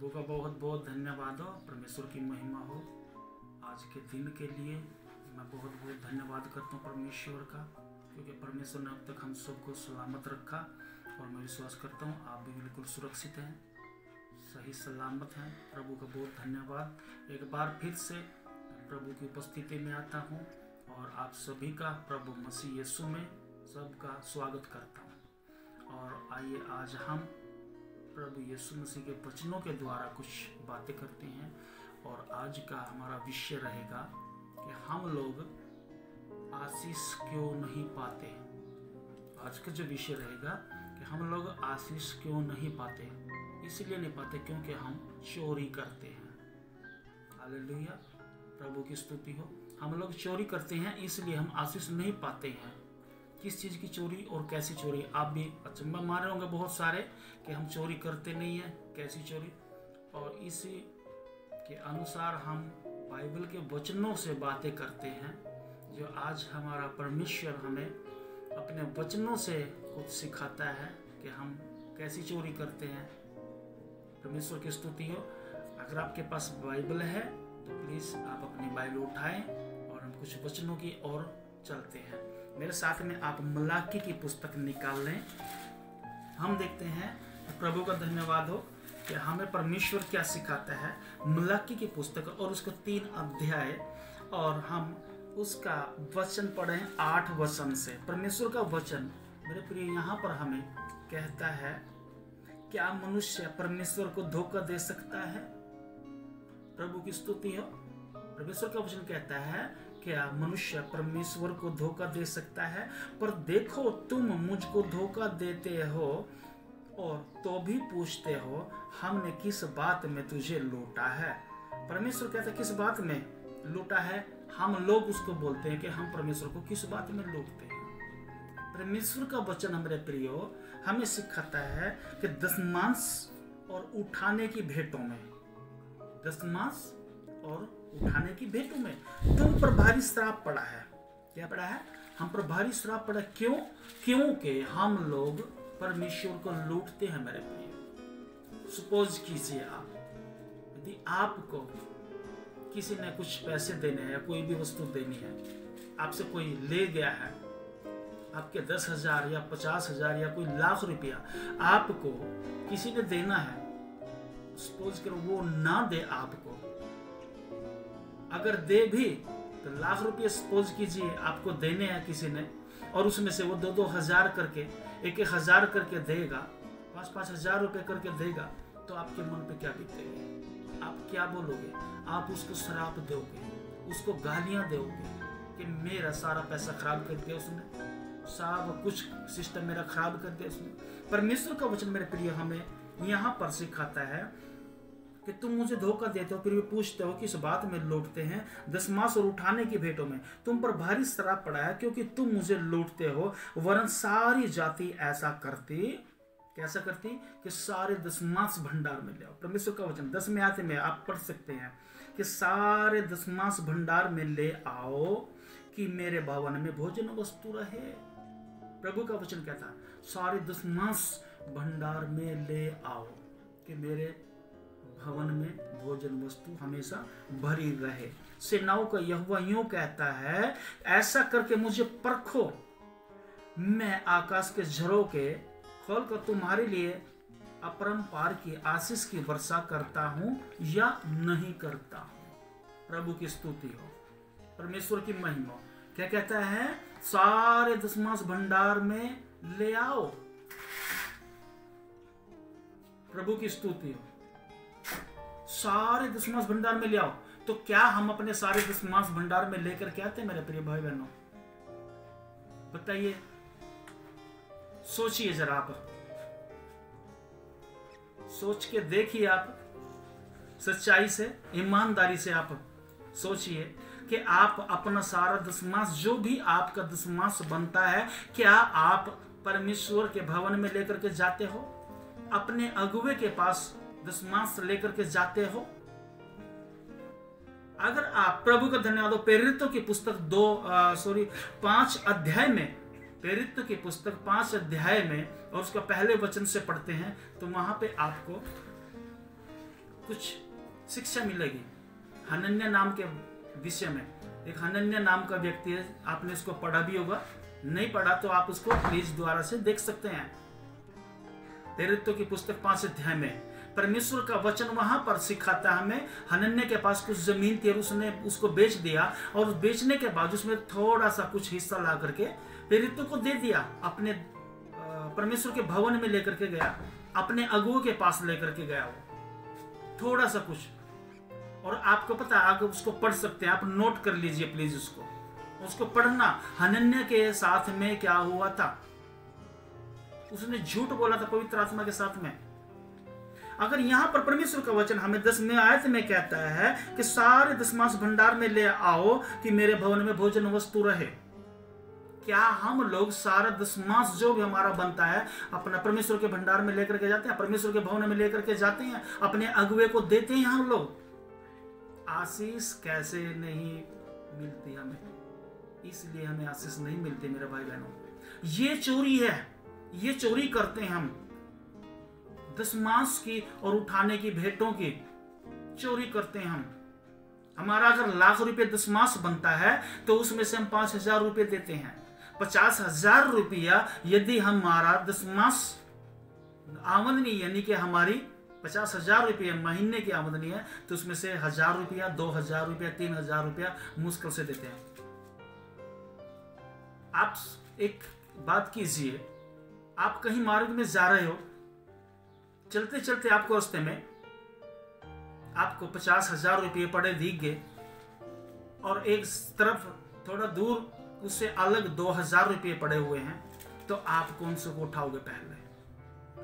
प्रभु का बहुत बहुत धन्यवाद हो, परमेश्वर की महिमा हो। आज के दिन के लिए मैं बहुत बहुत धन्यवाद करता हूँ परमेश्वर का, क्योंकि परमेश्वर ने अब तक हम सबको सलामत रखा। और मैं विश्वास करता हूँ आप भी बिल्कुल सुरक्षित हैं, सही सलामत हैं। प्रभु का बहुत धन्यवाद। एक बार फिर से प्रभु की उपस्थिति में आता हूँ और आप सभी का प्रभु मसीह यीशु में सबका स्वागत करता हूँ। और आइए आज हम प्रभु यीशु मसीह के वचनों के द्वारा कुछ बातें करते हैं। और आज का हमारा विषय रहेगा कि हम लोग आशीष क्यों नहीं पाते। आज का जो विषय रहेगा कि हम लोग आशीष क्यों नहीं पाते। इसलिए नहीं पाते क्योंकि हम चोरी करते हैं। हालेलुया, प्रभु की स्तुति हो। हम लोग चोरी करते हैं, इसलिए हम आशीष नहीं पाते हैं। किस चीज़ की चोरी और कैसी चोरी? आप भी अचंभा मार रहे होंगे बहुत सारे कि हम चोरी करते नहीं हैं, कैसी चोरी। और इसी के अनुसार हम बाइबल के वचनों से बातें करते हैं, जो आज हमारा परमेश्वर हमें अपने वचनों से कुछ सिखाता है कि हम कैसी चोरी करते हैं। परमेश्वर की स्तुति हो। अगर आपके पास बाइबल है तो प्लीज़ आप अपनी बाइबल उठाएं और हम कुछ वचनों की ओर चलते हैं। मेरे साथ में आप मलाकी की पुस्तक निकाल लें। हम देखते हैं, प्रभु का धन्यवाद हो कि हमें परमेश्वर क्या सिखाता है। मलाकी की पुस्तक और उसका 3 अध्याय, और हम उसका वचन पढ़ें 8 वचन से। परमेश्वर का वचन मेरे प्रिय यहाँ पर हमें कहता है, क्या मनुष्य परमेश्वर को धोखा दे सकता है? प्रभु की स्तुति हो। परमेश्वर का वचन कहता है, क्या मनुष्य परमेश्वर को धोखा दे सकता है? पर देखो, तुम मुझको धोखा देते हो और तो भी पूछते हो, हमने किस बात में तुझे लूटा है? परमेश्वर कहता है, किस बात में लूटा है? हम लोग उसको बोलते हैं कि हम परमेश्वर को किस बात में लूटते हैं। परमेश्वर का वचन हमारे प्रियो हमें सिखाता है कि दशमांश और उठाने की भेंटों में, दशमांश और उठाने की भेंटों में तुम पर भारी श्राप पड़ा है। क्या पड़ा है? हम पर भारी श्राप पड़ा। क्यों? क्योंकि हम लोग परमेश्वर को लूटते हैं। मेरे प्रिय, सपोज कीजिए आप, यदि आपको किसी ने कुछ पैसे देने हैं या कोई भी वस्तु देनी है, आपसे कोई ले गया है, आपके 10,000 या 50,000 या कोई लाख रुपया आपको किसी ने देना है। सपोज करो वो ना दे आपको, अगर दे भी तो लाख रुपये सपोज कीजिए आपको देने हैं किसी ने, और उसमें से वो 2-2 हजार करके, 1-1 हजार करके देगा, 5-5 हजार रुपये करके देगा, तो आपके मन पे क्या बीतेगी? आप क्या बोलोगे? आप उसको श्राप दोगे, उसको गालियां दोगे कि मेरा सारा पैसा खराब कर दिया उसने, सब कुछ सिस्टम मेरा खराब कर दिया उसने। परमेश्वर का वचन मेरे प्रिय हमें यहाँ पर सिखाता है कि तुम मुझे धोखा देते हो, फिर भी पूछते हो किस बात में लूटते हैं। दशमांश और उठाने की भेंटों में तुम पर भारी श्राप पड़ा है, क्योंकि तुम मुझे लूटते हो। वरन सारी जाति ऐसा करती, कैसा करती? कि सारे दशमांश भंडार में ले आओ। परमेश्वर का वचन 10 में आते में आप पढ़ सकते हैं कि सारे दशमांश भंडार में ले आओ कि मेरे भवन में भोजन वस्तु रहे। प्रभु का वचन कहता है, सारे दशमांश भंडार में ले आओ कि मेरे भवन में भोजन वस्तु हमेशा भरी रहे। सेनाओं का यहोवा यूं कहता है, ऐसा करके मुझे परखो, मैं आकाश के झरोखे खोलकर तुम्हारे लिए अपरंपार की आशीष की वर्षा करता हूं या नहीं करता हूं। प्रभु की स्तुति हो, परमेश्वर की महिमा। क्या कहता है? सारे दशमांश भंडार में ले आओ। प्रभु की स्तुति हो। सारे दशमांश भंडार में ले आओ। तो क्या हम अपने सारे दशमांश भंडार में लेकर के आते हैं मेरे प्रिय भाई बहनों? बताइए, सोचिए जरा, आप सोच के देखिए, आप सच्चाई से, ईमानदारी से आप सोचिए कि आप अपना सारा दशमांश, जो भी आपका दशमांश बनता है, क्या आप परमेश्वर के भवन में लेकर के जाते हो? अपने अगुवे के पास दशमांश लेकर के जाते हो? अगर आप, प्रभु का धन्यवाद हो, प्रेरितों की पुस्तक 5 अध्याय में, प्रेरितों की पुस्तक 5 अध्याय में और उसका पहले वचन से पढ़ते हैं तो वहां पे आपको कुछ शिक्षा मिलेगी। हनन्याह नाम के विषय में, एक हनन्याह नाम का व्यक्ति है, आपने इसको पढ़ा भी होगा, नहीं पढ़ा तो आप उसको प्लीज द्वारा से देख सकते हैं। प्रेरितों की पुस्तक 5 अध्याय में परमेश्वर का वचन वहां पर सिखाता है हमें। हनन्याह के पास कुछ जमीन थी और उसने उसको बेच दिया, और बेचने के बाद उसमें थोड़ा सा कुछ हिस्सा ला करके प्रेरितों को दे दिया। अपने परमेश्वर के भवन में लेकर के गया, अपने अगुओं के पास लेकर के गया वो थोड़ा सा कुछ। और आपको पता है, आप उसको पढ़ सकते हैं, आप नोट कर लीजिए प्लीज उसको पढ़ना। हनन्याह के साथ में क्या हुआ था, उसने झूठ बोला था पवित्र आत्मा के साथ में। अगर यहां पर परमेश्वर का वचन हमें 10वें आयत में कहता है कि सारे दशमांश भंडार में ले आओ कि मेरे भवन में भोजन वस्तु रहे, क्या हम लोग सारा दशमांश जो भी हमारा बनता है अपना परमेश्वर के भंडार में लेकर के जाते हैं, परमेश्वर के भवन में लेकर के जाते हैं, अपने अगुए को देते हैं हम लोग? आशीष कैसे नहीं मिलती हमें, इसलिए हमें आशीष नहीं मिलती मेरे भाई बहनों। ये चोरी है, ये चोरी करते हैं हम, दशमांश की और उठाने की भेंटों की चोरी करते हैं हम। हमारा अगर ₹1,00,000 दशमांश बनता है तो उसमें से हम 5,000 रुपये देते हैं। 50,000 रुपया यदि हमारा दशमांश आमदनी यानी कि हमारी 50,000 रुपये महीने की आमदनी है तो उसमें से 1,000 रुपया, 2,000 रुपया, 3,000 रुपया मुश्किल से देते हैं। आप एक बात कीजिए, आप कहीं मार्ग में जा रहे हो, चलते चलते आपको रास्ते में आपको 50,000 रुपये पड़े दिख गए, और एक तरफ थोड़ा दूर उससे अलग 2,000 रुपये पड़े हुए हैं, तो आप कौन से को उठाओगे? पहले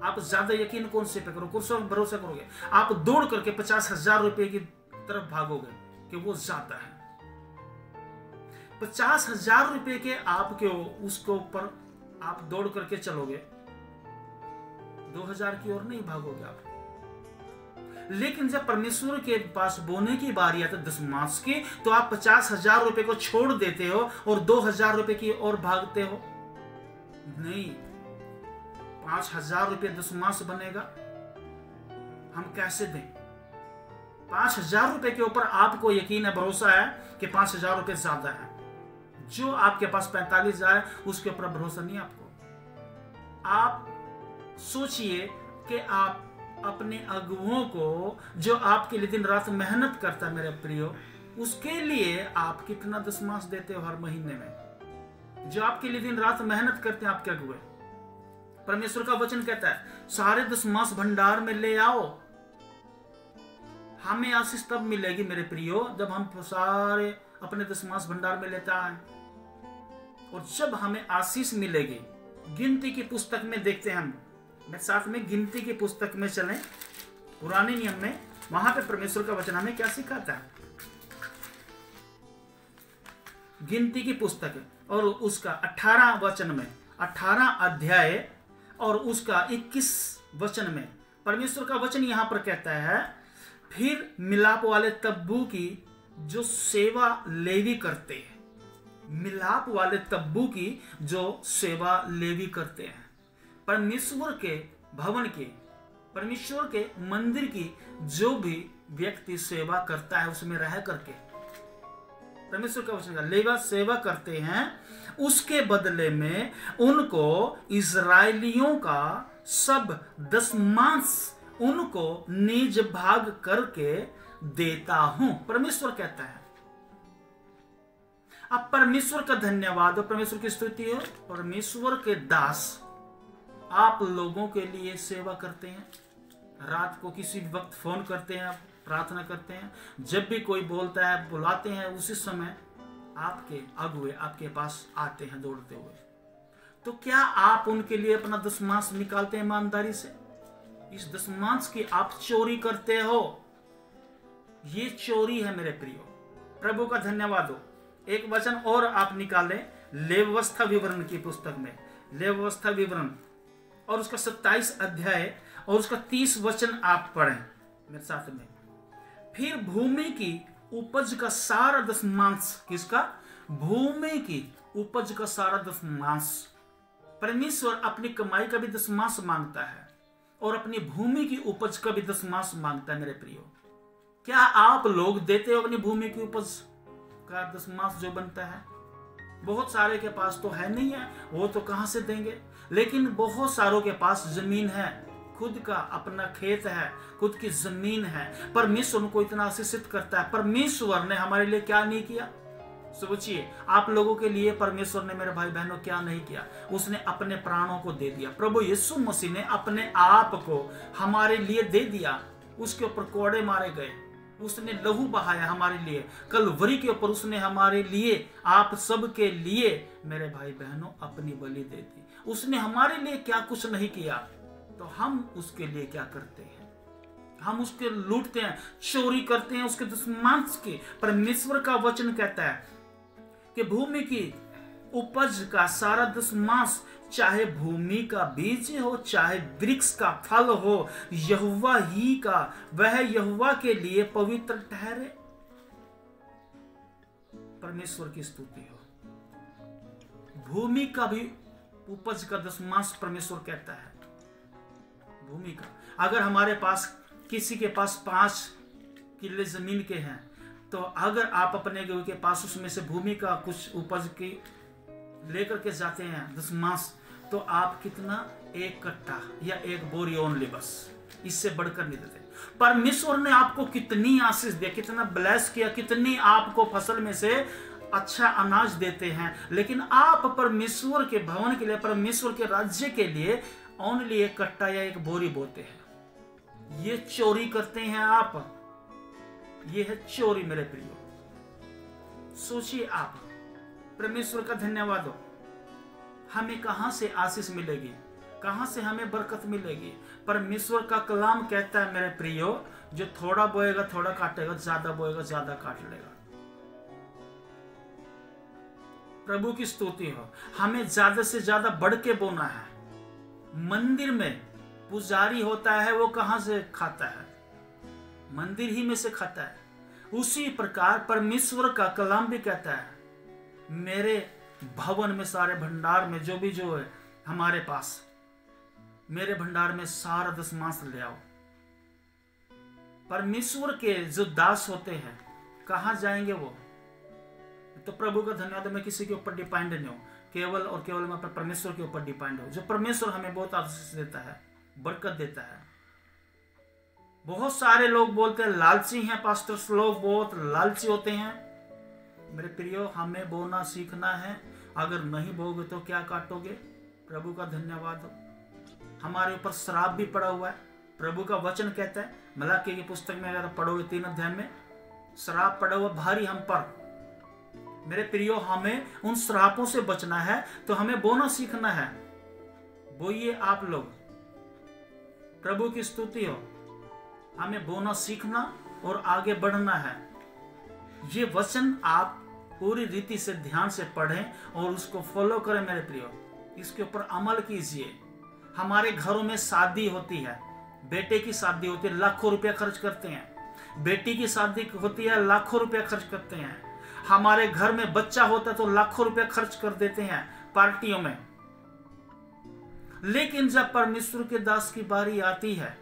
आप ज्यादा यकीन कौन से पे करो, कौन सा भरोसा करोगे? आप दौड़ करके 50,000 रुपये की तरफ भागोगे कि वो ज्यादा है। 50,000 रुपये के आपके उसके ऊपर आप दौड़ करके चलोगे, 2,000 की ओर नहीं भागोगे आप। लेकिन जब परमेश्वर के पास बोने की बारी आती है दशमांश की, तो आप 50,000 रुपये को छोड़ देते हो और 2,000 रुपये की ओर भागते हो। नहीं, 5,000 रुपये दशमांश बनेगा, हम कैसे दें? 5,000 रुपये के ऊपर आपको यकीन है, भरोसा है कि 5,000 रुपये ज्यादा है। जो आपके पास 45,000 है उसके ऊपर भरोसा नहीं आपको। आप सोचिए कि आप अपने अगुओं को, जो आपके लिए दिन रात मेहनत करता है मेरे प्रियो, उसके लिए आप कितना दशमांश देते हो हर महीने में? जो आपके लिए दिन रात मेहनत करते हैं आपके अगुए, परमेश्वर का वचन कहता है सारे दशमांश भंडार में ले आओ। हमें आशीष तब मिलेगी मेरे प्रियो जब हम सारे अपने दशमांश भंडार में लेता है। और जब हमें आशीष मिलेगी, गिनती की पुस्तक में देखते हैं हम, मेरे साथ में गिनती की पुस्तक में चलें, पुराने नियम में, वहां पे परमेश्वर का वचन हमें क्या सिखाता है। गिनती की पुस्तक है और उसका 18 वचन में, 18 अध्याय और उसका 21 वचन में परमेश्वर का वचन यहां पर कहता है, फिर मिलाप वाले तब्बू की जो सेवा लेवी करते हैं, मिलाप वाले तब्बू की जो सेवा लेवी करते हैं, परमेश्वर के भवन के, परमेश्वर के मंदिर की जो भी व्यक्ति सेवा करता है उसमें रह करके परमेश्वर का वचन का लेवा सेवा करते हैं, उसके बदले में उनको इजराइलियों का सब दशमांश उनको निज भाग करके देता हूं, परमेश्वर कहता है। अब परमेश्वर का धन्यवाद हो, परमेश्वर की स्तुति हो। परमेश्वर के दास आप लोगों के लिए सेवा करते हैं, रात को किसी वक्त फोन करते हैं, प्रार्थना करते हैं, जब भी कोई बोलता है बुलाते हैं, उसी समय आपके अगुए आपके पास आते हैं दौड़ते हुए। तो क्या आप उनके लिए अपना दशमांश निकालते हैं ईमानदारी से? इस दशमांश की आप चोरी करते हो, ये चोरी है मेरे प्रियो। प्रभु का धन्यवाद हो। एक वचन और आप निकालें लेव्यवस्था विवरण की पुस्तक में, लेव्यवस्था विवरण और उसका 27 अध्याय और उसका 30 वचन आप पढ़ें मेरे साथ में। फिर भूमि की उपज का सारा दशमांश, किसका? भूमि की उपज का सारा दशमांश। परमेश्वर अपनी कमाई का भी दशमांश मांगता है और अपनी भूमि की उपज का भी दशमांश मांगता है। मेरे प्रियो, क्या आप लोग देते हो अपनी भूमि की उपज का दशमांश जो बनता है? बहुत सारे के पास तो है नहीं है, वो तो कहां से देंगे। लेकिन बहुत सारों के पास जमीन है, खुद का अपना खेत है, खुद की जमीन है। परमेश्वर उनको इतना आशीषित करता है। परमेश्वर ने हमारे लिए क्या नहीं किया? सोचिए, आप लोगों के लिए परमेश्वर ने, मेरे भाई बहनों, क्या नहीं किया? उसने अपने प्राणों को दे दिया। प्रभु यीशु मसीह ने अपने आप को हमारे लिए दे दिया। उसके ऊपर कोड़े मारे गए, उसने लहू बहाया हमारे लिए। कलवरी के ऊपर उसने हमारे लिए, आप सब के लिए, मेरे भाई बहनों, अपनी बलि दे दी। उसने हमारे लिए क्या कुछ नहीं किया, तो हम उसके लिए क्या करते हैं? हम उसके लूटते हैं, चोरी करते हैं उसके दशमांश की। परमेश्वर का वचन कहता है कि भूमि की उपज का सारा दशमांश, चाहे भूमि का बीज हो, चाहे वृक्ष का फल हो, यहोवा ही का, वह यहोवा के लिए पवित्र ठहरे। परमेश्वर की स्तुति हो। भूमि का भी उपज का दशमांश परमेश्वर कहता है। भूमि का, अगर हमारे पास, किसी के पास 5 किले जमीन के हैं, तो अगर आप अपने के पास उसमें से भूमि का कुछ उपज की लेकर के जाते हैं दशमांश, तो आप कितना, 1 कट्टा या 1 बोरी ओनली, बस, इससे बढ़कर नहीं देते। परमेश्वर ने आपको कितनी आशीष दिया, कितना ब्लेस किया, कितनी आपको फसल में से अच्छा अनाज देते हैं, लेकिन आप परमेश्वर के भवन के लिए, परमेश्वर के राज्य के लिए ओनली 1 कट्टा या 1 बोरी बोते हैं। ये चोरी करते हैं आप, ये है चोरी। मेरे प्रियो, सोचिए आप, परमेश्वर का धन्यवाद हो। हमें कहां से आशीष मिलेगी, कहां से हमें बरकत मिलेगी? परमेश्वर का कलाम कहता है, मेरे प्रियो, जो थोड़ा बोएगा थोड़ा काटेगा, ज्यादा बोएगा ज्यादा काट लेगा। प्रभु की स्तुति हो। हमें ज्यादा से ज्यादा बढ़ के बोना है। मंदिर में पुजारी होता है, वो कहां से खाता है? मंदिर ही में से खाता है। उसी प्रकार परमेश्वर का कलाम भी कहता है, मेरे भवन में, सारे भंडार में, जो है हमारे पास, मेरे भंडार में सारा दशमांश ले आओ। परमेश्वर के जो दास होते हैं, कहां जाएंगे वो? तो प्रभु का धन्यवाद, मैं किसी के ऊपर डिपेंड नहीं हूं, केवल और केवल मैं परमेश्वर के ऊपर डिपेंड हूं। जो परमेश्वर हमें बहुत आशीष देता है, बरकत देता है। बहुत सारे लोग बोलते हैं लालची हैं पास्टर्स, लोग बहुत लालची होते हैं। मेरे प्रियो, हमें बोना सीखना है। अगर नहीं बोगे तो क्या काटोगे? प्रभु का धन्यवाद हो। हमारे ऊपर श्राप भी पड़ा हुआ है। प्रभु का वचन कहता है, मलाकी की पुस्तक में अगर पढ़ोगे 3 अध्याय में, श्राप पड़ा हुआ भारी हम पर। मेरे प्रियो, हमें उन श्रापों से बचना है, तो हमें बोना सीखना है। बोइए आप लोग, प्रभु की स्तुति हो। हमें बोना सीखना और आगे बढ़ना है। ये वचन आप पूरी रीति से ध्यान से पढ़ें और उसको फॉलो करें। मेरे प्रियो, इसके ऊपर अमल कीजिए। हमारे घरों में शादी होती है, बेटे की शादी होती है, लाखों रुपया खर्च करते हैं। बेटी की शादी होती है, लाखों रुपया खर्च करते हैं। हमारे घर में बच्चा होता है तो लाखों रुपया खर्च कर देते हैं पार्टियों में। लेकिन जब परमेश्वर के दास की बारी आती है,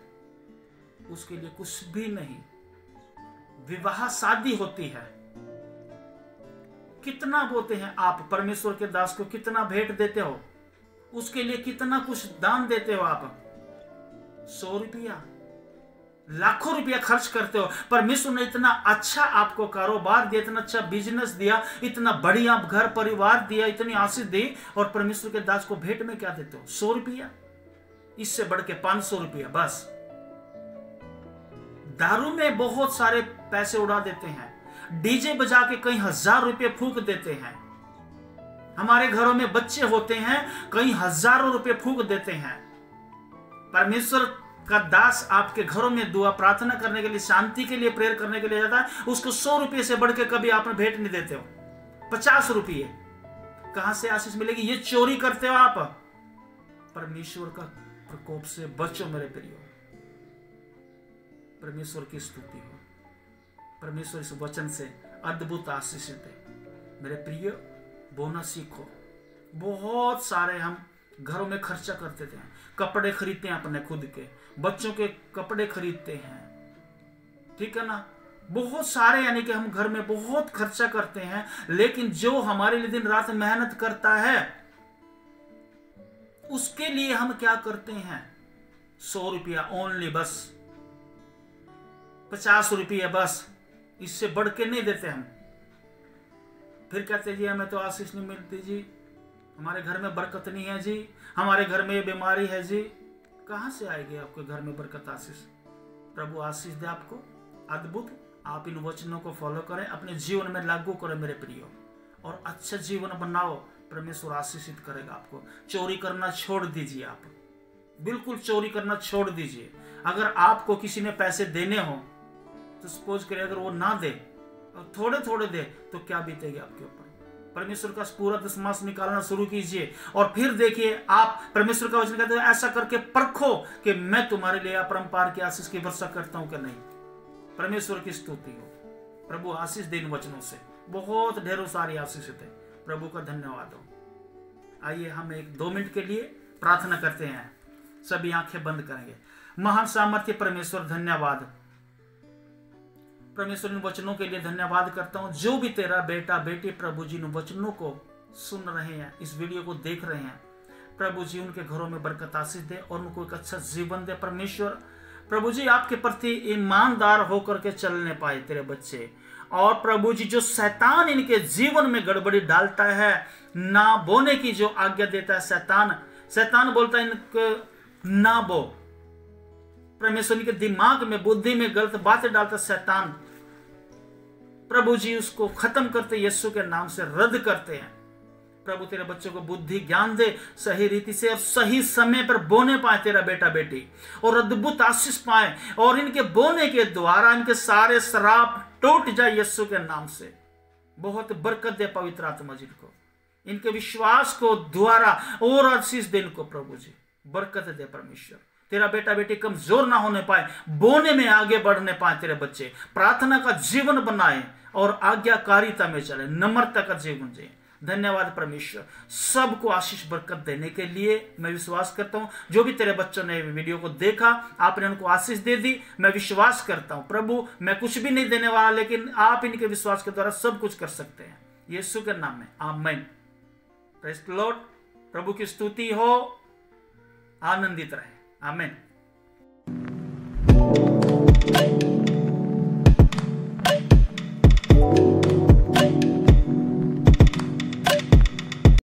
उसके लिए कुछ भी नहीं। विवाह शादी होती है, कितना बोते हैं आप परमेश्वर के दास को, कितना भेंट देते हो, उसके लिए कितना कुछ दान देते हो आप। 100 रुपया, लाखों रुपया खर्च करते हो। परमेश्वर ने इतना अच्छा आपको कारोबार दिया, इतना अच्छा बिजनेस दिया, इतना बढ़िया घर परिवार दिया, इतनी आशीष दी, और परमेश्वर के दास को भेंट में क्या देते हो? 100 रुपया। इससे बढ़ के 500 रुपया बस। दारू में बहुत सारे पैसे उड़ा देते हैं, डीजे बजा के कई 1000 रुपये फूंक देते हैं। हमारे घरों में बच्चे होते हैं, कई हजारों रुपये फूंक देते हैं। परमेश्वर का दास आपके घरों में दुआ प्रार्थना करने के लिए, शांति के लिए, प्रेयर करने के लिए जाता है, उसको 100 रुपये से बढ़ के कभी आपने भेंट नहीं देते हो। 50 रुपये कहां से आशीष मिलेगी? ये चोरी करते हो आप। परमेश्वर का प्रकोप से बचो मेरे प्रियो। परमेश्वर की स्तुति हो। परमेश्वर इस वचन से अद्भुत आशीष दे। मेरे प्रियो, बोना सीखो। बहुत सारे हम घरों में खर्चा करते थे, कपड़े खरीदते हैं अपने खुद के, बच्चों के कपड़े खरीदते हैं, ठीक है ना, बहुत सारे, यानी कि हम घर में बहुत खर्चा करते हैं। लेकिन जो हमारे लिए दिन रात मेहनत करता है उसके लिए हम क्या करते हैं? 100 रुपया ओनली, बस 50 रुपया बस, इससे बढ़ के नहीं देते हम। फिर कहते जी हमें तो आशीष नहीं मिलती जी, हमारे घर में बरकत नहीं है जी, हमारे घर में ये बीमारी है जी। कहां से आएगी आपके घर में बरकत, आशीष? प्रभु आशीष दे आपको अद्भुत। आप इन वचनों को फॉलो करें, अपने जीवन में लागू करें मेरे प्रियो, और अच्छा जीवन बनाओ। परमेश्वर आशीषित करेगा आपको। चोरी करना छोड़ दीजिए, आप बिल्कुल चोरी करना छोड़ दीजिए। अगर आपको किसी ने पैसे देने हो तो सपोज करिए अगर वो ना दे और थोड़े थोड़े दे तो क्या बीतेगी आपके ऊपर? परमेश्वर का पूरा दशमांश निकालना शुरू कीजिए और फिर देखिए आप, परमेश्वर का वचन कहते हैं ऐसा करके परखो कि मैं तुम्हारे लिए अपरंपार की आशीष की वर्षा करता हूं कि नहीं। परमेश्वर की स्तुति हो। प्रभु आशीष दे इन वचनों से, बहुत ढेरों सारी आशीष है। प्रभु का धन्यवाद हो। आइए हम 1-2 मिनट के लिए प्रार्थना करते हैं, सभी आंखें बंद करेंगे। महान सामर्थ्य परमेश्वर, धन्यवाद परमेश्वर, इन वचनों के लिए धन्यवाद करता हूं। जो भी तेरा बेटा बेटी प्रभु जी इन वचनों को सुन रहे हैं, इस वीडियो को देख रहे हैं, प्रभु जी उनके घरों में बरकत आशीष दे और उनको एक अच्छा जीवन दे। परमेश्वर प्रभु जी आपके प्रति ईमानदार होकर के चलने पाए तेरे बच्चे। और प्रभु जी जो शैतान इनके जीवन में गड़बड़ी डालता है, ना बोने की जो आज्ञा देता है शैतान बोलता है इनको ना बो। परमेश्वर इनके दिमाग में, बुद्धि में गलत बातें डालता शैतान, प्रभु जी उसको खत्म करते यीशु के नाम से रद्द करते हैं। प्रभु तेरे बच्चों को बुद्धि ज्ञान दे सही रीति से और सही समय पर बोने पाए तेरा बेटा बेटी, और अद्भुत आशीष पाए, और इनके बोने के द्वारा इनके सारे श्राप टूट जाए यीशु के नाम से। बहुत बरकत दे पवित्र आत्मा जी को, इनके विश्वास को द्वारा और आशीष दे इनको। प्रभु जी बरकत दे परमेश्वर, तेरा बेटा बेटी कमजोर ना होने पाए, बोने में आगे बढ़ने पाए तेरे बच्चे, प्रार्थना का जीवन बनाए और आज्ञाकारिता में चले, नम्रता का जीवन जिए। धन्यवाद परमेश्वर, सबको आशीष बरकत देने के लिए। मैं विश्वास करता हूं जो भी तेरे बच्चों ने वीडियो को देखा, आपने उनको आशीष दे दी। मैं विश्वास करता हूं प्रभु, मैं कुछ भी नहीं देने वाला, लेकिन आप इनके विश्वास के द्वारा सब कुछ कर सकते हैं। यीशु के नाम में आमीन। Praise the Lord. प्रभु की स्तुति हो। आनंदित रहे। आमीन।